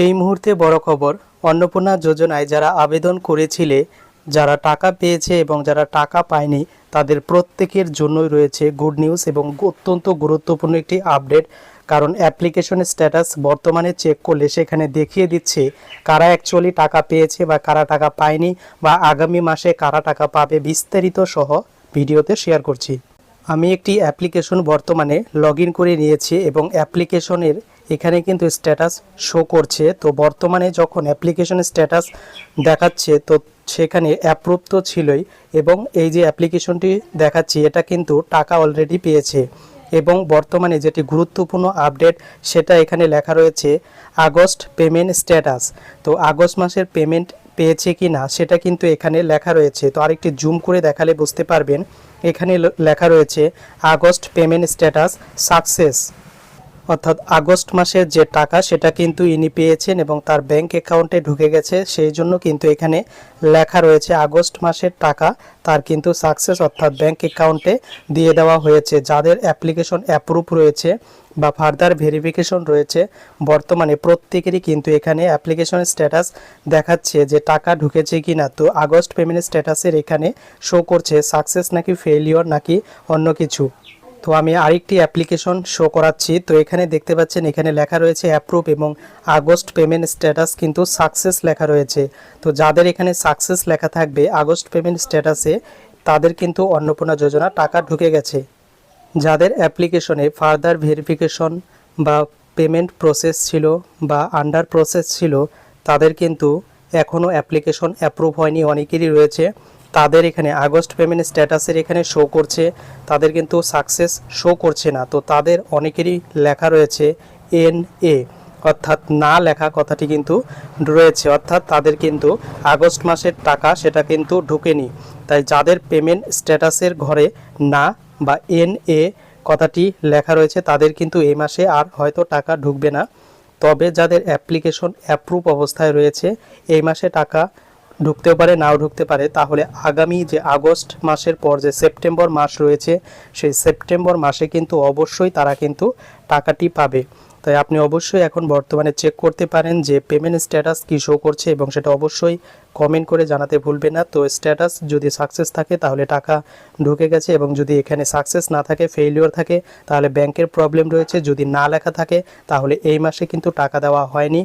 এই মুহূর্তে বড় খবর, অন্নপূর্ণা যোজনায় যারা আবেদন করেছিলে, যারা টাকা পেয়েছে এবং যারা টাকা পায়নি তাদের প্রত্যেকের জন্যই রয়েছে গুড নিউজ এবং অত্যন্ত গুরুত্বপূর্ণ একটি আপডেট। কারণ অ্যাপ্লিকেশনের স্ট্যাটাস বর্তমানে চেক করলে সেখানে দেখিয়ে দিচ্ছে কারা অ্যাকচুয়ালি টাকা পেয়েছে বা কারা টাকা পায়নি বা আগামী মাসে কারা টাকা পাবে, বিস্তারিত সহ ভিডিওতে শেয়ার করছি। আমি একটি অ্যাপ্লিকেশন বর্তমানে লগ ইন করে নিয়েছি এবং অ্যাপ্লিকেশনের এখানে কিন্তু স্ট্যাটাস শো করছে। তো বর্তমানে যখন অ্যাপ্লিকেশনের স্ট্যাটাস দেখাচ্ছে তো সেখানে অ্যাপ্রুভ তো ছিলই, এবং এই যে অ্যাপ্লিকেশনটি দেখাচ্ছি এটা কিন্তু টাকা অলরেডি পেয়েছে। এবং বর্তমানে যেটি গুরুত্বপূর্ণ আপডেট সেটা এখানে লেখা রয়েছে আগস্ট পেমেন্ট স্ট্যাটাস। তো আগস্ট মাসের পেমেন্ট পেয়েছে কি না সেটা কিন্তু এখানে লেখা রয়েছে। তো আরেকটি জুম করে দেখালে বুঝতে পারবেন, এখানে লেখা রয়েছে আগস্ট পেমেন্ট স্ট্যাটাস সাকসেস, অর্থাৎ আগস্ট মাসের যে টাকা সেটা কিন্তু ইনি পেয়েছেন এবং তার ব্যাংক অ্যাকাউন্টে ঢুকে গেছে। সেই জন্য কিন্তু এখানে লেখা রয়েছে আগস্ট মাসের টাকা তার কিন্তু সাকসেস, অর্থাৎ ব্যাংক অ্যাকাউন্টে দিয়ে দেওয়া হয়েছে। যাদের অ্যাপ্লিকেশন অ্যাপ্রুভ রয়েছে বা ফার্দার ভেরিফিকেশন রয়েছে বর্তমানে প্রত্যেকেরই কিন্তু এখানে অ্যাপ্লিকেশন স্ট্যাটাস দেখাচ্ছে যে টাকা ঢুকেছে কি না। তো আগস্ট পেমেন্ট স্ট্যাটাসের এখানে শো করছে সাকসেস নাকি ফেলিওর নাকি অন্য কিছু। তো আমি আরেকটি অ্যাপ্লিকেশন শো করাচ্ছি। তো এখানে দেখতে পাচ্ছেন এখানে লেখা রয়েছে অ্যাপ্রুভ এবং আগস্ট পেমেন্ট স্ট্যাটাস কিন্তু সাকসেস লেখা রয়েছে। তো যাদের এখানে সাকসেস লেখা থাকবে আগস্ট পেমেন্ট স্ট্যাটাসে তাদের কিন্তু অন্নপূর্ণা যোজনা টাকা ঢুকে গেছে। যাদের অ্যাপ্লিকেশনে ফার্দার ভেরিফিকেশন বা পেমেন্ট প্রসেস ছিল বা আন্ডার প্রসেস ছিল তাদের কিন্তু এখনও অ্যাপ্লিকেশন অ্যাপ্রুভ হয়নি, অনেকেরই রয়েছে। তাদের এখানে আগস্ট পেমেন্ট স্ট্যাটাসের এখানে শো করছে, তাদের কিন্তু সাকসেস শো করছে না। তো তাদের অনেকেরই লেখা রয়েছে NA, অর্থাৎ না লেখা কথাটি কিন্তু রয়েছে, অর্থাৎ তাদের কিন্তু আগস্ট মাসের টাকা সেটা কিন্তু ঢুকেনি। তাই যাদের পেমেন্ট স্ট্যাটাসের ঘরে না বা NA কথাটি লেখা রয়েছে তাদের কিন্তু এই মাসে আর হয়তো টাকা ঢুকবে না। তবে যাদের অ্যাপ্লিকেশন অ্যাপ্রুভ অবস্থায় রয়েছে এই মাসে টাকা ঢুকতেও পারে নাও ঢুকতে পারে। তাহলে আগামী যে আগস্ট মাসের পর যে সেপ্টেম্বর মাস রয়েছে সেই সেপ্টেম্বর মাসে কিন্তু অবশ্যই তারা কিন্তু টাকাটি পাবে। তাই আপনি অবশ্যই এখন বর্তমানে চেক করতে পারেন যে পেমেন্ট স্ট্যাটাস কী শো করছে এবং সেটা অবশ্যই কমেন্ট করে জানাতে ভুলবেন না। তো স্ট্যাটাস যদি সাকসেস থাকে তাহলে টাকা ঢুকে গেছে, এবং যদি এখানে সাকসেস না থাকে ফেইলিওর থাকে তাহলে ব্যাংকের প্রবলেম রয়েছে। যদি না লেখা থাকে তাহলে এই মাসে কিন্তু টাকা দেওয়া হয়নি।